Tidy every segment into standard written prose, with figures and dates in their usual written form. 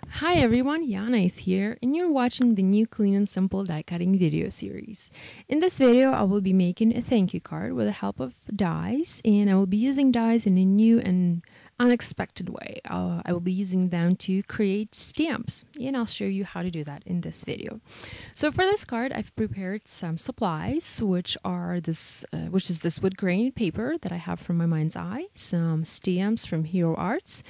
Hi everyone, Yana is here and you're watching the new clean and simple die cutting video series. In this video I will be making a thank you card with the help of dies, and I will be using dies in a new and unexpected way. I will be using them to create stamps, and I'll show you how to do that in this video. So for this card I've prepared some supplies, which is this wood grain paper that I have from my mind's eye, some stamps from Hero Arts,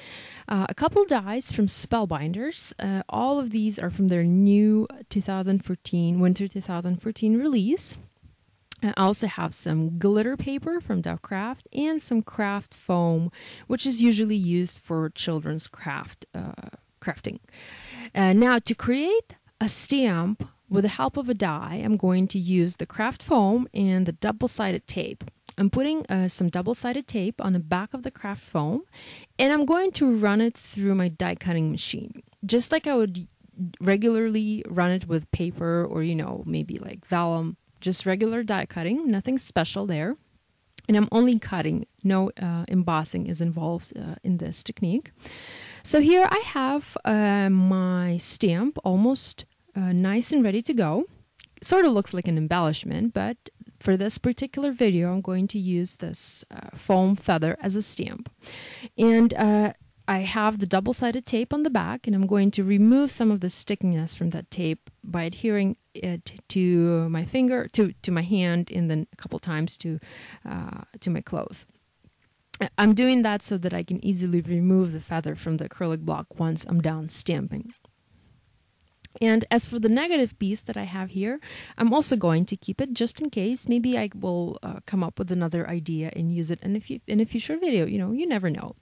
a couple dies from Spellbinders. All of these are from their new 2014 winter 2014 release. I also have some glitter paper from Craft and some craft foam, which is usually used for children's crafting. Now, to create a stamp with the help of a die, I'm going to use the craft foam and the double-sided tape. I'm putting some double-sided tape on the back of the craft foam, and I'm going to run it through my die cutting machine, just like I would regularly run it with paper or, maybe like vellum, just regular die cutting, nothing special there. And I'm only cutting, no embossing is involved in this technique. So here I have my stamp almost nice and ready to go. Sort of looks like an embellishment, but for this particular video, I'm going to use this foam feather as a stamp. And I have the double-sided tape on the back, and I'm going to remove some of the stickiness from that tape by adhering it to my finger, to my hand, and then a couple times to my cloth. I'm doing that so that I can easily remove the feather from the acrylic block once I'm done stamping. And as for the negative piece that I have here, I'm also going to keep it just in case. Maybe I will come up with another idea and use it in a future video. You never know.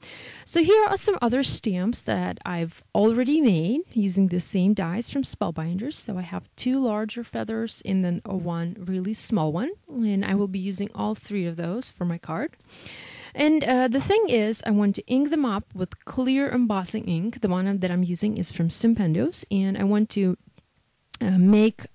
So here are some other stamps that I've already made using the same dies from Spellbinders. So I have two larger feathers and then one really small one. And I will be using all three of those for my card. And the thing is, I want to ink them up with clear embossing ink. The one that I'm using is from Stimpendos, and I want to make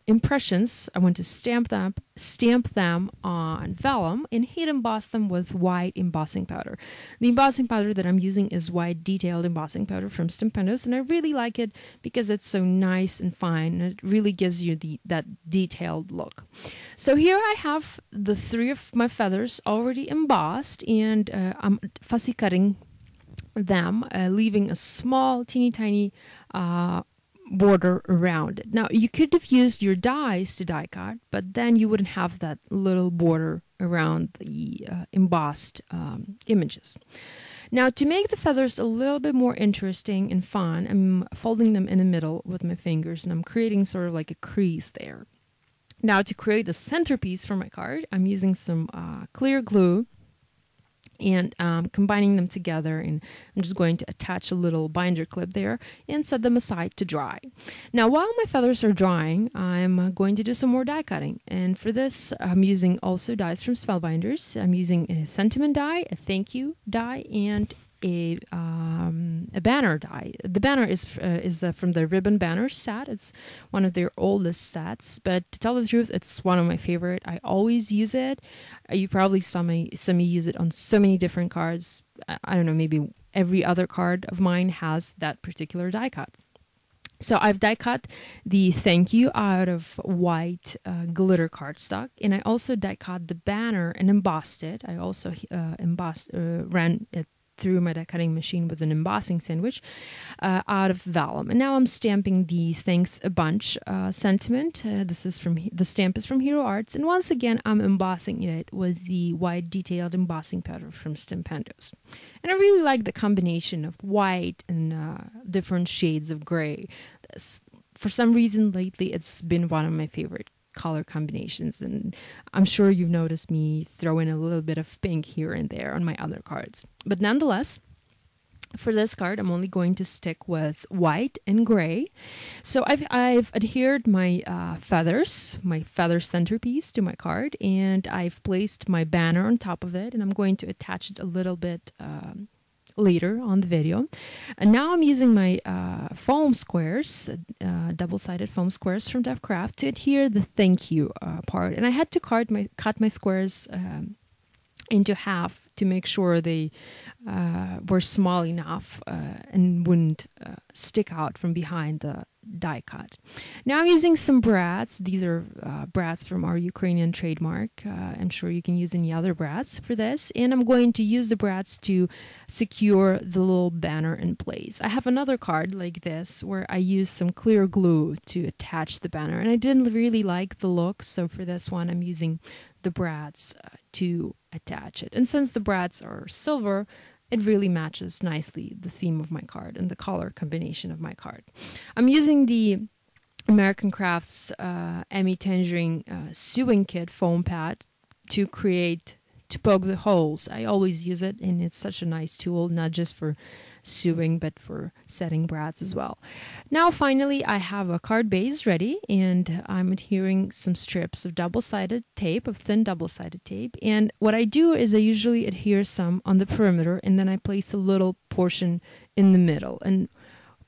impressions. I want to stamp them on vellum and heat emboss them with white embossing powder. The embossing powder that I'm using is white detailed embossing powder from Stimpendos, and I really like it because it's so nice and fine, and it really gives you that detailed look. So here I have the three of my feathers already embossed, and I'm fussy cutting them, leaving a small teeny tiny border around it. Now, you could have used your dies to die cut, but then you wouldn't have that little border around the embossed images. Now, to make the feathers a little bit more interesting and fun, I'm folding them in the middle with my fingers, and I'm creating sort of like a crease there. Now, to create a centerpiece for my card, I'm using some clear glue and combining them together, and I'm just going to attach a little binder clip there and set them aside to dry. Now, while my feathers are drying, I'm going to do some more die cutting, and for this I'm using also dies from Spellbinders. I'm using a sentiment die, a thank you die, and a banner die. The banner is from the ribbon banner set. It's one of their oldest sets, but to tell the truth, it's one of my favorite. I always use it. You probably saw me use it on so many different cards. I don't know, maybe every other card of mine has that particular die cut. So I've die cut the thank you out of white glitter cardstock, and I also die cut the banner and embossed it. I also ran it through my die cutting machine with an embossing sandwich out of vellum. And now I'm stamping the thanks a bunch sentiment. The stamp is from Hero Arts, and once again I'm embossing it with the white detailed embossing powder from Stimpendos. And I really like the combination of white and different shades of gray. For some reason lately it's been one of my favorite color combinations, and I'm sure you've noticed me throw in a little bit of pink here and there on my other cards. But nonetheless, for this card, I'm only going to stick with white and gray. So I've adhered my feather centerpiece to my card, and I've placed my banner on top of it, and I'm going to attach it a little bit later on the video. And now I'm using my foam squares, double-sided foam squares from Craft, to adhere the thank you part. And I had to cut my squares into half to make sure they were small enough and wouldn't stick out from behind the die cut. Now I'm using some brads. These are brads from our Ukrainian trademark. I'm sure you can use any other brads for this. And I'm going to use the brads to secure the little banner in place. I have another card like this where I used some clear glue to attach the banner. And I didn't really like the look. So for this one, I'm using the brads to attach it. And since the brads are silver, it really matches nicely the theme of my card and the color combination of my card. I'm using the American Crafts Emmy Tangerine sewing kit foam pad to poke the holes. I always use it, and it's such a nice tool, not just for sewing, but for setting brads as well. Now, finally, I have a card base ready, and I'm adhering some strips of double-sided tape, of thin double-sided tape. And what I do is I usually adhere some on the perimeter, and then I place a little portion in the middle. And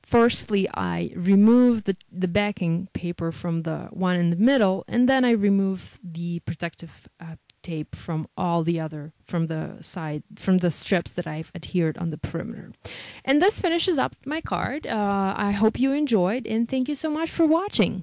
firstly, I remove the backing paper from the one in the middle, and then I remove the protective tape from all the other, from the strips that I've adhered on the perimeter. And this finishes up my card. I hope you enjoyed, and thank you so much for watching.